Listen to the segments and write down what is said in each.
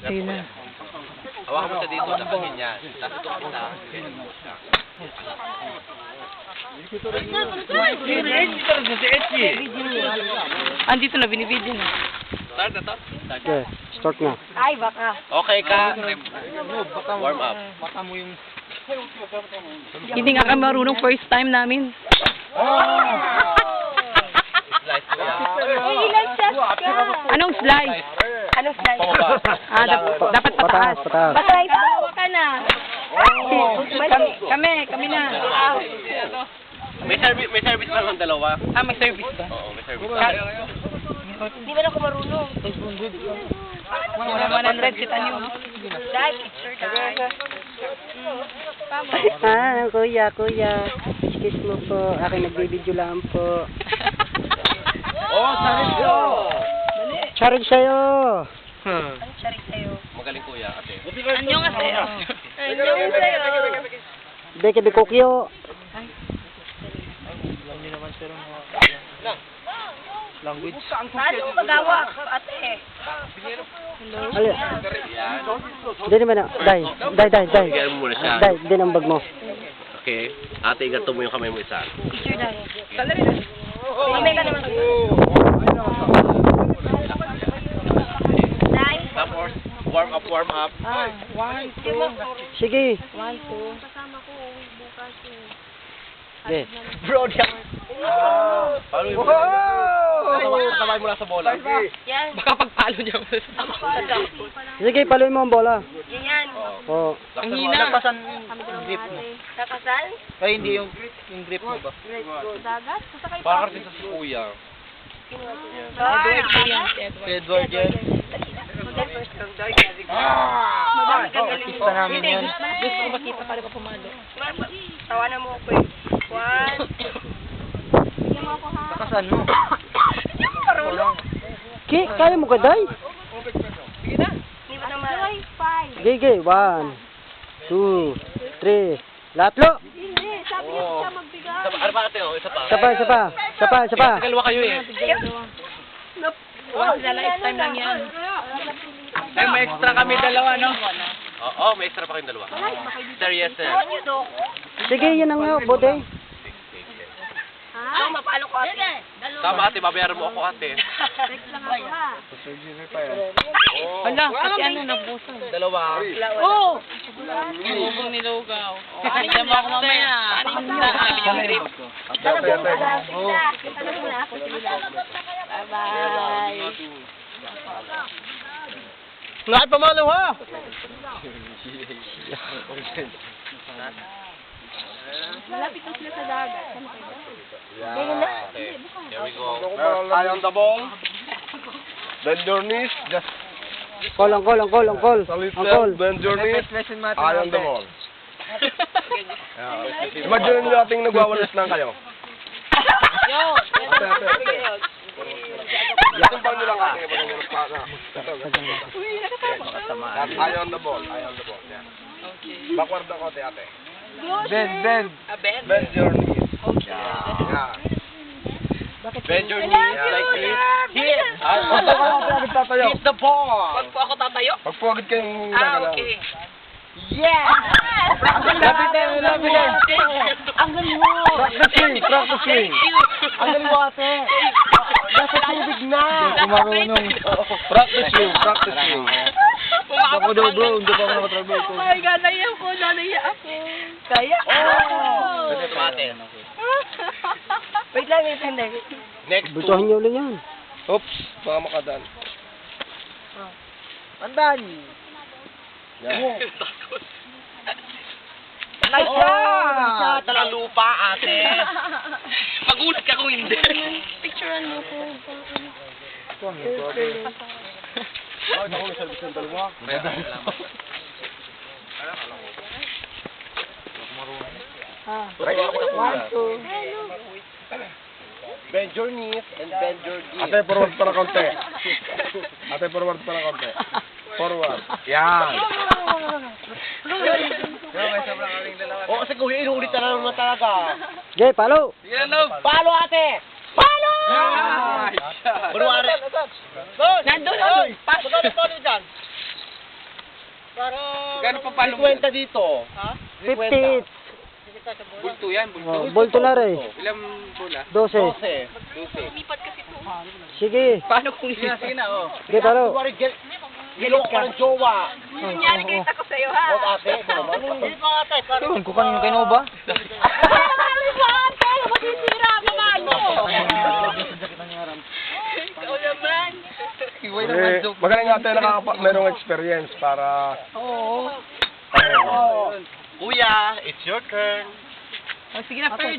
Ayun na. Hawakan mo sa dito, sa ganyan. Tapos ito ka na. Andito na, binibidyo na. Start na to? Okay, start na. Ay, baka. Okay ka. Warm up. Hindi nga kami marunong first time namin. Slice mo yan. Anong slice? Anong slice? Pababa. Dapat pataas. Pataas. Patay, bawa ka na. Kami na. May service lang ng dalawa. Ah, may service ba? Oo, may service. Di ba na ako marunong? 100 kita niyo. Dahil picture tayo. Kuya. Excuse mo po. Akin nagbibideo lang po. Oh, sarap ko! Charge sa'yo. Anong charik sa'yo? Magaling kuya, ate. Anyo nga sa'yo. Anong sa'yo? Beke Bikokyo. Saan mo magawa, ate? Ali. Hindi naman na. Day. Bigyan mo muna siya. Day, din ang bag mo. Okay. Ate, gato mo yung kamay mo isa. Picture tayo. Mamay ka naman. Dahil, Tapos, warm up. Sige. kasama ko, uwi bukas eh. Okay. Bro, diyan. Paano yung kamay mo lang sa bola? Yan. Baka pagpalo niya. Sige, paluin mo ang bola. Yan. Oo. Ang hina. Nakasan? Ay, hindi yung grip mo ba? Let's go. Dagat? Sasakay pa. Para kasi sa kuya. Edward yan. Artista namin yan. Gusto ko makita para pa pumalo. Tawanan mo ako eh. One. Bigyan mo ako ha. Nakasan mo. Hindi mo marunong. Kaya mo ka, Day? Hindi mo naman. Five. Sige, 1, 2, 3. Latlo. Hindi. Sabi niya siya magbigay. Ano pa ate? Isa pa. Isa pa. Dalawa kayo eh. Once in a lifetime lang yan. Ay, may extra kami dalawa, no? Oo, may extra pa kayong dalawa. Sir, yes sir. Ano yun do? Sige, yun ang nga, bote. Ha? Mapalo ko ate. Tama ate, babayaran mo ako ate. Text lang ako ha. Wala, kasi ano, nabusan. Dalawa. Oo! Bubong nilugaw. Nandiyan mo ako mamaya. Sabi niya grip. Tanong mo na ako sila. Bye-bye. Lahat pamalo, ha? Malapit na sila sa dagat. Okay, here we go. Eye on the ball. Bend your knees. Just Call. salute them. Bend your knees. Eye on the ball. Imagine nyo ating nagwawalis lang kayo. Yung bang nila kasi ibang nila pa na. Eye on the ball. Yeah. Backward ako ate. Bend. Bend your knees. Yeah. Bend your knees like this. Hit! Hit the ball! Pag po ako tatayo? Pag po agad kayong Ah, nagalaw. okay. Lapit na. Ang galing mo! Practice swing. Ang galing mo ate! Nasa tubig na. Kumarunong. Practice swing. Ako daw bro, hindi pa ako nakatrabaho. Oh my God, naiyak ako. Kaya? Kasi pate. Wait lang, hindi. Next two. Butuhan niyo ulit yan. Oops, baka makadaan. Andan. Nice shot! Talang lupa ate. Magulat ka kung hindi. Picturean mo ko. Ay, naku, may service ng dalawa. One, two. Bend your knees and bend your knees. Ate, forward pa ng konti. Forward. Yan. Oo, kasi kuya, inuulit na naman talaga. Jay, palo. Palo ate! Palo! Baruare. Nandun! Pasok! Gano'n pa palo mo? 50 dito. 50. Bulto yan, bulto. Oh, bolto na rin. Ilang bola? 12. 12. Sige. Paano kung sige na, oh. Sige, taro. Gilok ka ng jowa. Kunyari kita ko sa'yo, ha? Huwag ate. Ewan ko kanino kayo ba? Ano ba, ate? Masisira ang kamay mo. Ikaw naman. Magaling nga tayo merong experience para... Kuya, it's your turn. Sige na, third.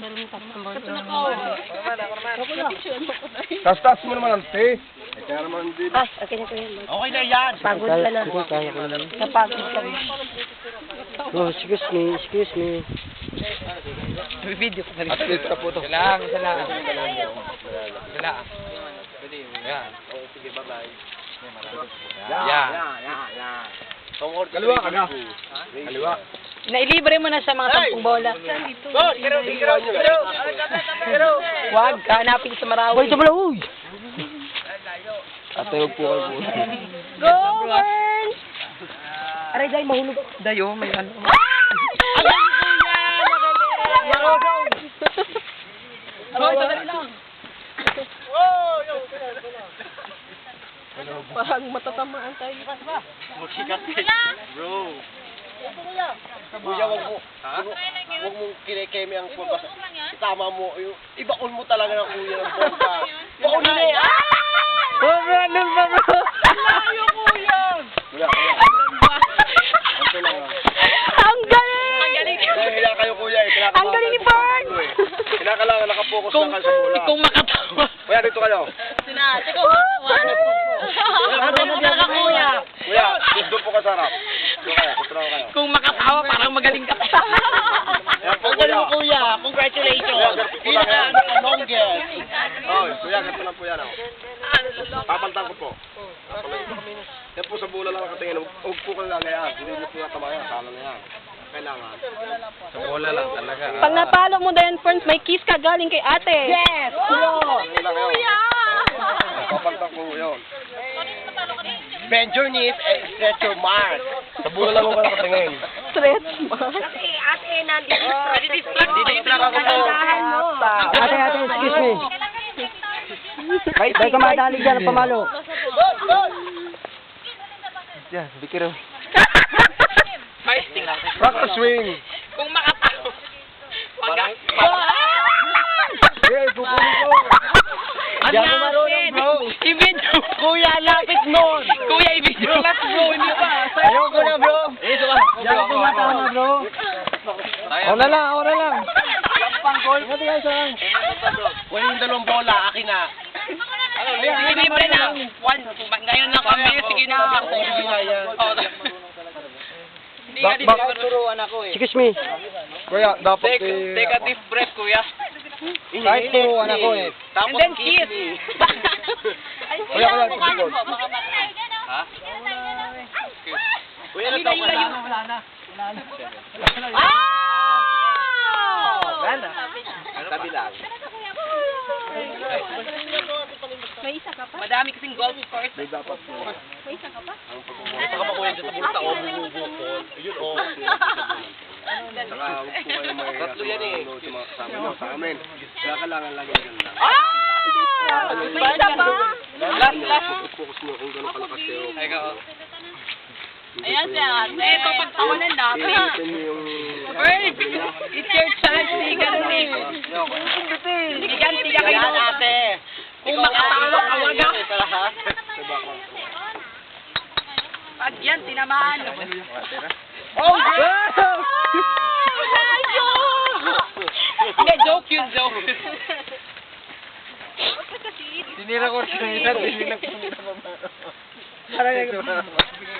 Tas mo naman ang te. Kaya naman din. Okay na kuya. Okay na yan. Pagod ka na. Sige, kaya ko na. Napagod ka na. Oh, excuse me. May video ko na rin. At least ka po to. Isa lang. Pwede, yan. Sige, bye-bye. Yan. Kaliwa ka na. Kaliwa. Nailibre mo na sa mga 10 bola. Pero, Huwag, hanapin sa Marawi. Uy, tumala, uy! Ate, huwag po kayo po. Go, Burns! Aray, dahil mahulog. Dayo, may ano. Parang matatamaan tayo. bro. Kuya, wag mo. Wag mong kinikeme ang pulpa. Itama mo. Ibakol mo talaga ng kuya ng pulpa. Bakol na eh. Ano ba, bro? Layo, kuya! Kuya. Ito lang. Ang galing! Kaya kayo kuya eh. Ang galing ni Burns! Kinakailangan nakapokus lang kayo sa bola. Kung makatawa. Kuya, dito kayo. Sinate ko, makatawa. Talaga, kuya. Kuya, doon po ka sa harap. Doon kayo, kutraw kayo. Kung makatawa, parang magaling ka. Ayan po kuya. Congratulations. Kuya, ganito po lang yan. Longest. Oh, kuya, ganito lang po yan. Papaltan ko po. Yan po sa bola lang nakatingin. Huwag po kayo lang yan. Hindi niyo po natama yan. Sala na yan. Kailangan. Sa bola lang talaga. Pag napalo mo din, Burns, may kiss ka galing kay ate. Yes! Kuya! Papaltan ko yun. Bend your knees and stretch your mark. Sa bola lang ako nakatingin. Stretch mo. Ate, nandito. Didistract ako po. Ate, excuse me. Dahil ka madali dyan ang pamalo. Yan, bikiro. Guys, tingnan. Practice swing. Kung makatawa. Okay, pupunin ko. Hindi ako marunong, bro. I-video. Kuya, lapit nun. Kuya, i-video. Lapit, bro. Hindi pa. Ayaw ko na, bro. Ayaw ko matama, bro. Ako na lang. Mati kayo sa lang. Kuya yung dalawang bola, akin na. Sige, libre na. Ngayon na kami. Sige na. Bak turuan ako eh. Excuse me. Kuya, dapat Take a deep breath, kuya. Kahit turuan ako eh. And then kiss. Kuya, likod. Ha? Kuya, nagkawala. Tabi lang. May isa ka pa? Madami kasing golf course. May dapat po. May isa ka pa? Saka pa kuya dyan sa bulta, bubukol. Ayun, Saka huwag po kayo may tatlo yan eh. Sa mga kasama nyo sa amin. Kaya kailangan lang yan lang. May isa pa? Focus nyo kung gano'n kalakas kayo. Ayan siya. Ito, pagtawanan natin. Ito yung... Bird! It's your chance. Iganti. Iganti ka kayo ate. Kung makatawa ka, wag ah. Pag yan, tinamaan. Oh! Hindi, joke yun, joke. Tinira ko sa isa, tinira ko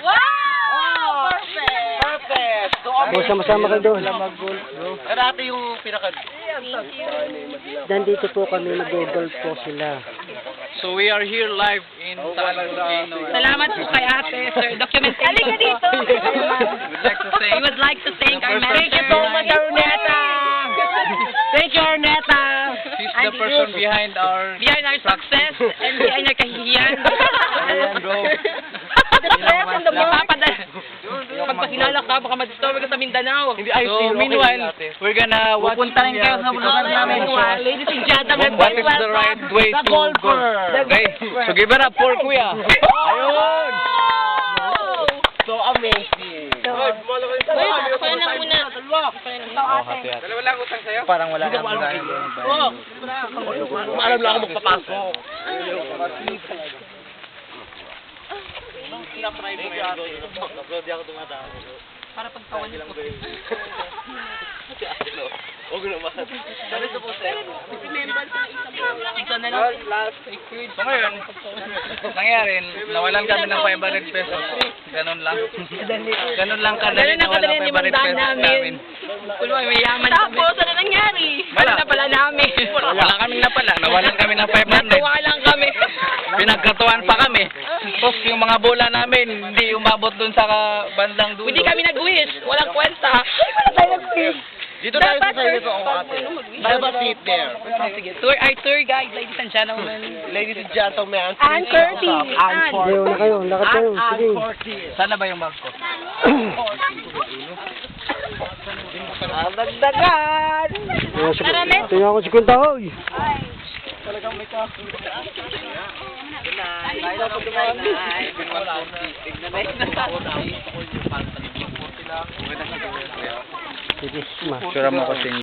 Wow! Perfect! Perfect! So, Sama-sama kayo doon. Karate yung pinaka... Dito po kami, nag-golf po sila. So we are here live in San Volcano. Salamat po kay ate, sir. Documentation. Halika dito! We would like to thank our manager. Thank you so much, Arnetta! Thank you, Arnetta! She's the person behind our success and behind our kahihiyan. Ayan, bro. Ipapadala. Pag pakilala ka, pa, baka mag-discover ka sa Mindanao. Hindi, ayos din. So, meanwhile, we're gonna watch. Pupunta rin kayo sa vlog namin. Meanwhile, ladies and gentlemen, What is the right way to go? Okay, so give it up for Kuya. Ayun! So amazing. Kaya na muna. Dalawa lang utang sa'yo. Parang wala na muna. Alam lang ako magpapasok. Para pagtawan niyo po. Huwag naman. Isa na lang. So ngayon, nangyari, nawalan kami ng 500 pesos. Ganun lang. Ganun lang kadali Ganun na nawala kadali ni 500 Mandaan pesos namin. namin. Kulo, may yaman kami. Tapos, ano nangyari? Wala na pala namin. Wala kaming napala. Nawalan kami ng 500. Natuwa lang kami. Pinagkatuan pa kami. Tapos yung mga bola namin, hindi umabot dun sa bandang dulo. Hindi kami nag-wish. Walang kwenta. Dito tayo sa side ito ako ate. Have a seat there. Sige, tour guide, ladies and gentlemen. Ladies and gentlemen. And 30. And 40. Sana ba yung bag ko? Dagdagan! Tingnan ko si Kuntahoy. Sure mo kasi